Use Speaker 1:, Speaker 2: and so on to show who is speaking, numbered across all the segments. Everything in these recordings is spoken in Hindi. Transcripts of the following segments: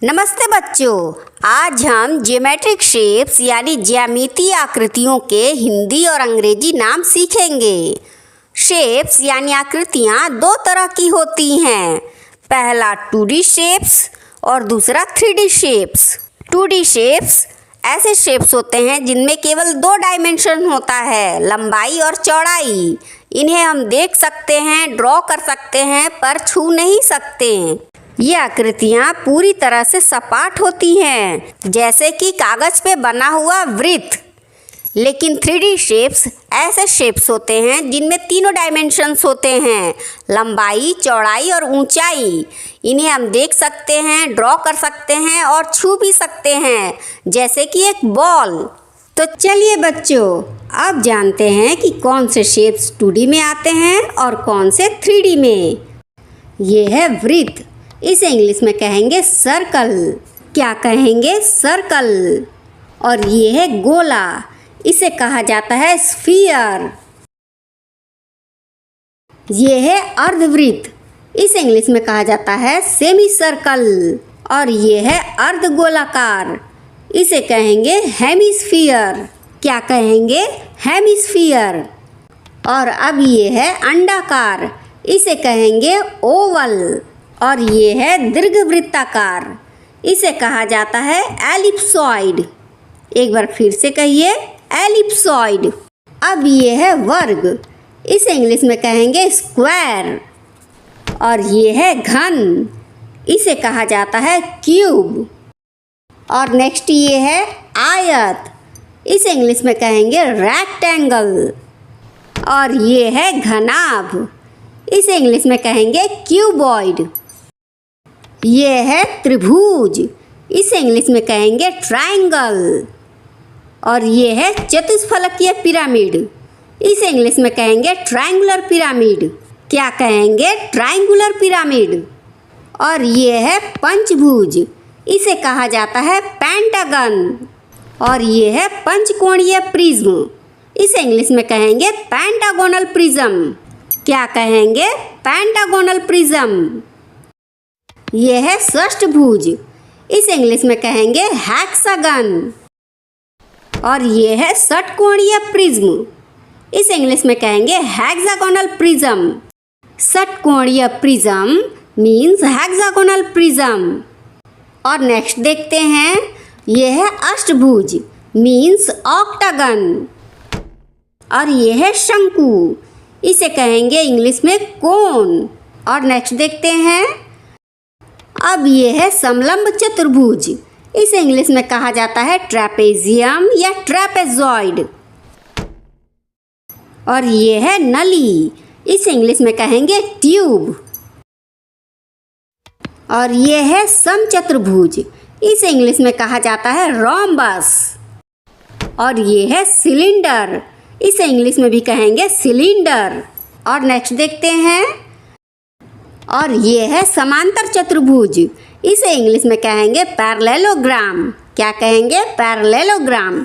Speaker 1: नमस्ते बच्चों, आज हम ज्योमेट्रिक शेप्स यानी ज्यामितीय आकृतियों के हिंदी और अंग्रेजी नाम सीखेंगे। शेप्स यानी आकृतियाँ दो तरह की होती हैं, पहला 2D शेप्स और दूसरा 3D शेप्स। 2D शेप्स ऐसे शेप्स होते हैं जिनमें केवल 2 डायमेंशन होता है, लंबाई और चौड़ाई। इन्हें हम देख सकते हैं, ड्रॉ कर सकते हैं, पर छू नहीं सकते। ये आकृतियाँ पूरी तरह से सपाट होती हैं, जैसे कि कागज पे बना हुआ वृत्त। लेकिन 3D शेप्स ऐसे शेप्स होते हैं जिनमें 3 डायमेंशंस होते हैं, लंबाई, चौड़ाई और ऊंचाई। इन्हें हम देख सकते हैं, ड्रॉ कर सकते हैं और छू भी सकते हैं, जैसे कि एक बॉल। तो चलिए बच्चों, अब जानते हैं कि कौन से शेप्स 2D में आते हैं और कौन से 3D में। ये है वृत्त, इसे इंग्लिश में कहेंगे सर्कल। क्या कहेंगे? सर्कल। और ये है गोला, इसे कहा जाता है स्फीयर। ये है अर्धवृत्त, इसे इंग्लिश में कहा जाता है सेमी सर्कल। और ये है अर्धगोलाकार, इसे कहेंगे हेमिस्फीयर। क्या कहेंगे? हेमिस्फीयर। और अब ये है अंडाकार, इसे कहेंगे ओवल। और ये है दीर्घवृत्ताकार, इसे कहा जाता है एलिप्सॉइड। एक बार फिर से कहिए, एलिप्सॉइड। अब ये है वर्ग, इसे इंग्लिश में कहेंगे स्क्वायर। और ये है घन, इसे कहा जाता है क्यूब। और नेक्स्ट ये है आयत, इसे इंग्लिश में कहेंगे रेक्टेंगल। और ये है घनाभ, इसे इंग्लिश में कहेंगे क्यूबॉइड। ये है त्रिभुज, इसे इंग्लिश में कहेंगे ट्रायंगल। और ये है चतुष्फलकीय पिरामिड, इसे इंग्लिश में कहेंगे ट्रायंगुलर पिरामिड। क्या कहेंगे? Triangular pyramid. और ये है पंचभुज, इसे कहा जाता है पेंटागन। और ये है पंचकोणीय प्रिज्म, इसे इंग्लिश में कहेंगे पेंटागोनल प्रिज्म। क्या कहेंगे? Pentagonal prism. यह है षष्ठभुज, इसे इंग्लिश में कहेंगे हेक्सागन। और ये है षटकोणीय प्रिज्म, इसे इंग्लिश में कहेंगे हेक्सागोनल प्रिज्म। षटकोणीय प्रिज्म मीन्स हेक्सागोनल प्रिज्म। और नेक्स्ट देखते हैं, यह है अष्टभुज मीन्स ऑक्टागन। और यह है शंकु, इसे कहेंगे इंग्लिश में कोन। और नेक्स्ट देखते हैं, अब ये है समलंब चतुर्भुज, इसे इंग्लिश में कहा जाता है ट्रेपेजियम या ट्रेपेजॉइड। और ये है नली, इसे इंग्लिश में कहेंगे ट्यूब। और ये है समचतुर्भुज, इसे इंग्लिश में कहा जाता है रोम्बस। और ये है सिलेंडर, इसे इंग्लिश में भी कहेंगे सिलेंडर। और नेक्स्ट देखते हैं, और ये है समांतर चतुर्भुज, इसे इंग्लिश में कहेंगे पैरेललोग्राम। क्या कहेंगे? पैरेललोग्राम।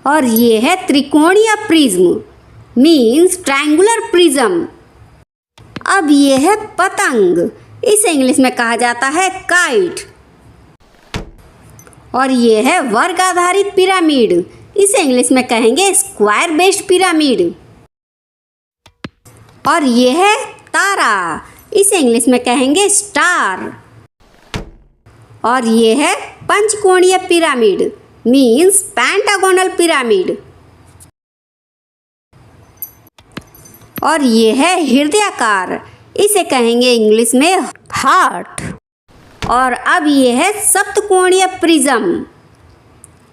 Speaker 1: और ये है त्रिकोणीय प्रिज्म मीन्स ट्रायंगुलर प्रिज्म। अब ये है पतंग, इसे इंग्लिश में कहा जाता है काइट। और ये है वर्ग आधारित पिरामिड, इसे इंग्लिश में कहेंगे स्क्वायर बेस्ड पिरामिड। और ये है तारा, इसे इंग्लिश में कहेंगे स्टार। और ये है पंचकोणीय पिरामिड मीन्स पेंटागोनल पिरामिड। और ये है हृदयाकार, इसे कहेंगे इंग्लिश में हार्ट। और अब ये है सप्तकोणीय प्रिज्म,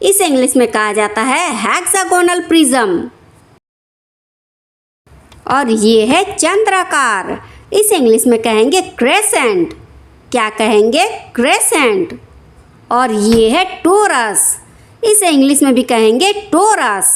Speaker 1: इसे इंग्लिश में कहा जाता है हेक्सागोनल प्रिज्म। और ये है चंद्राकार, इसे इंग्लिश में कहेंगे क्रेसेंट। क्या कहेंगे? क्रेसेंट। और ये है टोरस, इसे इंग्लिश में भी कहेंगे टोरस।